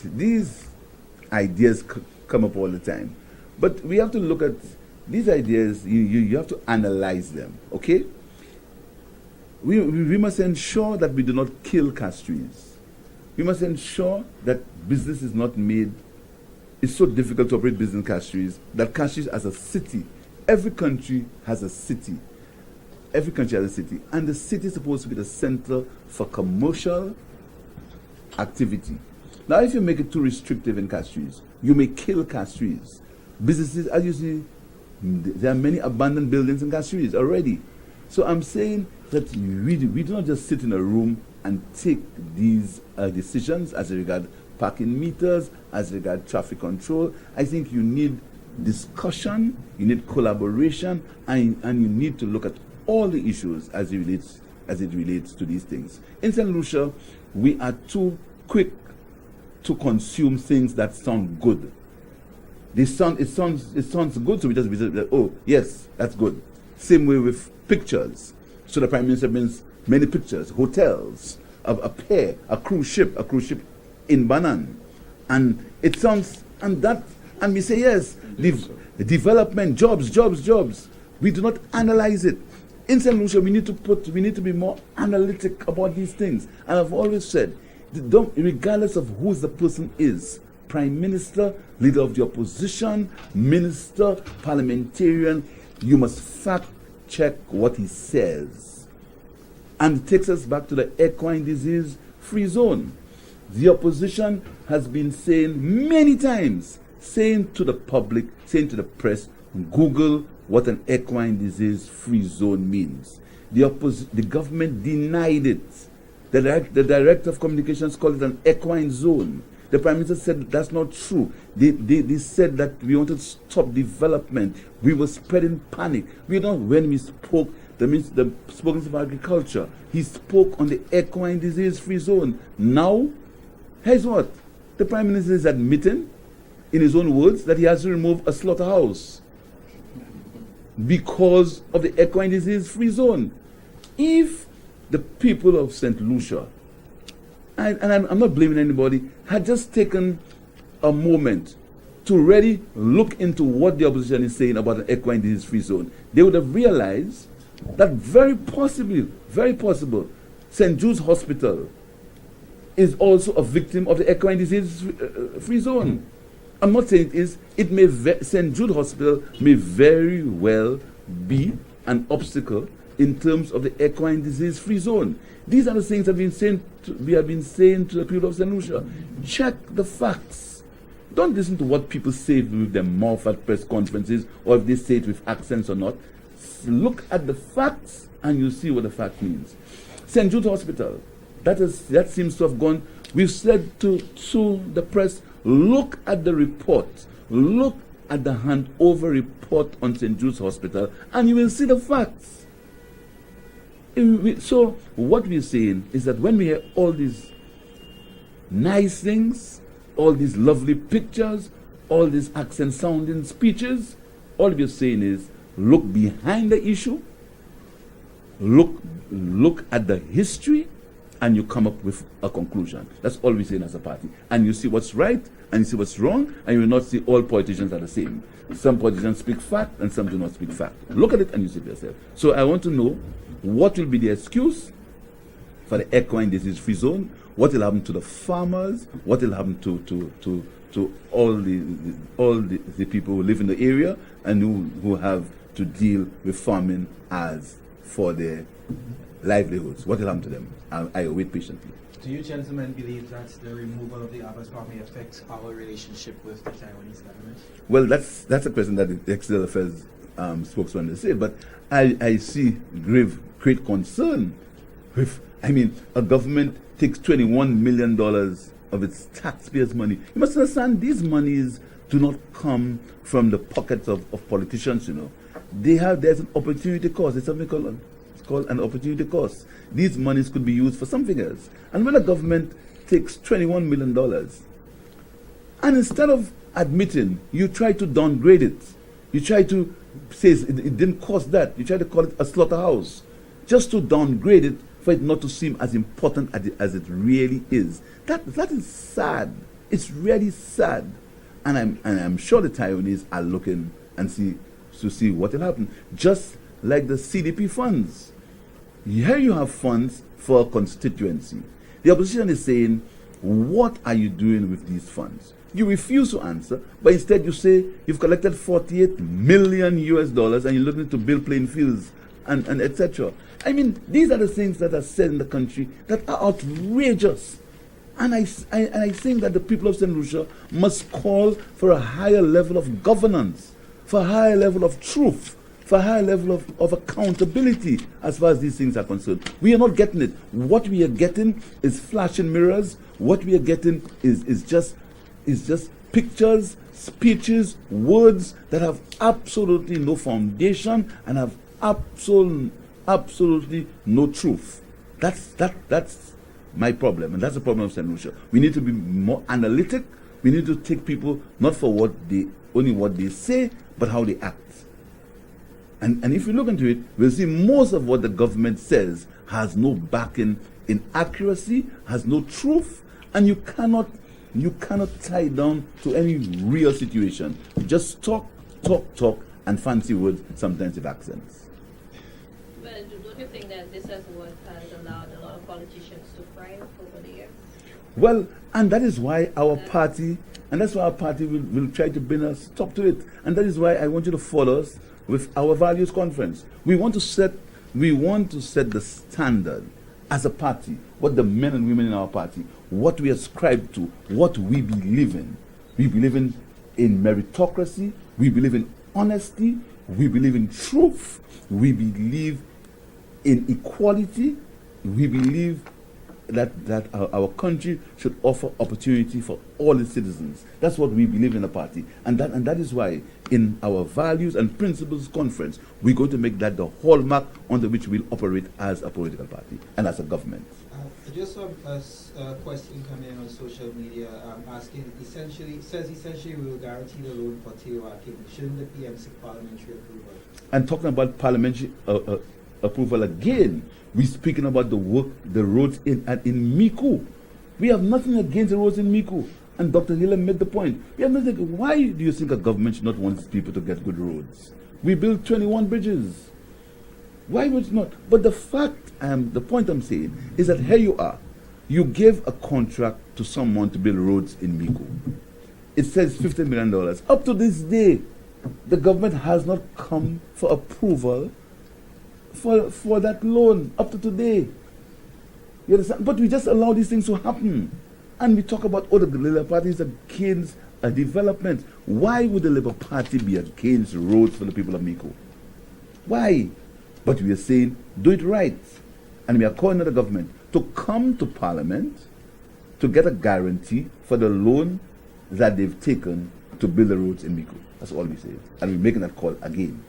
these ideas come up all the time. But we have to look at these ideas, you have to analyze them, okay? We must ensure that we do not kill castries. We must ensure that business is not made. It's so difficult to operate business in castries that castries as a city, every country has a city. Every country has a city. And the city is supposed to be the center for commercial activity. Now, if you make it too restrictive in castries, you may kill castries. Businesses, as you see, there are many abandoned buildings in castries already. So I'm saying that we do not just sit in a room and take these decisions as regard parking meters, as regard traffic control. I think you need discussion, you need collaboration, and you need to look at all the issues as it relates to these things. In St. Lucia, we are too quick to consume things that sound good. It sounds good, so we just like, oh yes, that's good. Same way with pictures. So the Prime Minister brings many pictures, hotels, a pair, a cruise ship in Banan, and it sounds and we say yes, development, jobs. We do not analyze it. In St. Lucia, we need to be more analytic about these things. And I've always said, regardless of who the person is, Prime Minister, Leader of the Opposition, Minister, Parliamentarian, you must fact check what he says. And it takes us back to the equine disease free zone. The opposition has been saying many times, saying to the public, saying to the press, Google what an equine disease free zone means. The government denied it. The Director of Communications called it an equine zone. The Prime Minister said that's not true. They said that we wanted to stop development. We were spreading panic. When we spoke, the spokesman of Agriculture, he spoke on the equine disease free zone. Now, here's what? The Prime Minister is admitting, in his own words, that he has to remove a slaughterhouse because of the equine disease free zone. If the people of St. Lucia, and I'm not blaming anybody, had just taken a moment to really look into what the opposition is saying about an equine disease free zone, they would have realized that very possible, St. Jude's Hospital is also a victim of the equine disease free zone. I'm not saying it is. St. Jude Hospital may very well be an obstacle in terms of the equine disease free zone. These are the things we have been saying to the people of St. Lucia. Check the facts. Don't listen to what people say with their mouth at press conferences, or if they say it with accents or not. Look at the facts and you see what the fact means. St. Jude Hospital, that seems to have gone. We've said to the press, look at the report. Look at the handover report on St. Jude's Hospital, and you will see the facts. So what we're saying is that when we hear all these nice things, all these lovely pictures, all these accent-sounding speeches, all we're saying is look behind the issue, look at the history, and you come up with a conclusion. That's all we're saying as a party. And you see what's right, and you see what's wrong, and you will not see all politicians are the same. Some politicians speak fact, and some do not speak fact. Look at it and you see for yourself. So I want to know what will be the excuse for the equine disease free zone, what will happen to the farmers, what will happen to all the people who live in the area and who have to deal with farming as for their livelihoods. What will happen to them? I await patiently. Do you gentlemen believe that the removal of the Abottoir may affect our relationship with the Taiwanese government? Well, that's a question that the External Affairs spokesman will say, but I see great concern with, a government takes $21 million of its taxpayers' money. You must understand, these monies do not come from the pockets of politicians, There's an opportunity cost. It's something called an opportunity cost. These monies could be used for something else. And when a government takes $21 million, and instead of admitting, you try to downgrade it. You try to say it didn't cost that. You try to call it a slaughterhouse, just to downgrade it for it not to seem as important as it really is. That is sad. It's really sad. And I'm sure the Taiwanese are looking and see what will happen. Just like the CDP funds. Here you have funds for a constituency. The opposition is saying, what are you doing with these funds? You refuse to answer, but instead you say you've collected $48 million US and you're looking to build playing fields and etc. I mean, these are the things that are said in the country that are outrageous. And I think that the people of St. Lucia must call for a higher level of governance, for a higher level of truth, for a higher level of accountability as far as these things are concerned. We are not getting it. What we are getting is flashing mirrors. What we are getting is just pictures, speeches, words that have absolutely no foundation and have absolutely no truth. That's my problem, and that's the problem of St. Lucia. We need to be more analytic. We need to take people not for only what they say, but how they act. And if you look into it, we'll see most of what the government says has no backing in accuracy, has no truth, and you cannot tie it down to any real situation. Just talk, and fancy words, sometimes with accents. Well, don't you think that this is what has allowed a lot of politicians to fry up over the years? Well, and that is why our party will try to bring a stop to it. And that is why I want you to follow us with our values conference. We want to set the standard as a party, what the men and women in our party, what we ascribe to, what we believe in. We believe in meritocracy, we believe in honesty, we believe in truth, we believe in equality, we believe that our country should offer opportunity for all its citizens. That's what we believe in the party. And that is why in our values and principles conference, we're going to make that the hallmark under which we'll operate as a political party and as a government. I just saw a question come in on social media asking, essentially we will guarantee the loan for Teotihuacan. Shouldn't the PM seek parliamentary approval? And talking about parliamentary approval again, we're speaking about the roads in Micoud. We have nothing against the roads in Micoud. And Dr. Hiller made the point. We have nothing. Why do you think a government should not want people to get good roads? We built 21 bridges. Why would it not? But the point I'm saying is that here you are. You gave a contract to someone to build roads in Micoud. It says $50 million. Up to this day, the government has not come for approval for that loan up to today. You understand? But we just allow these things to happen. And we talk about the Labour Party is against a development. Why would the Labour Party be against roads for the people of Micoud? Why? But we are saying, do it right. And we are calling on the government to come to Parliament to get a guarantee for the loan that they've taken to build the roads in Micoud. That's all we say. And we're making that call again.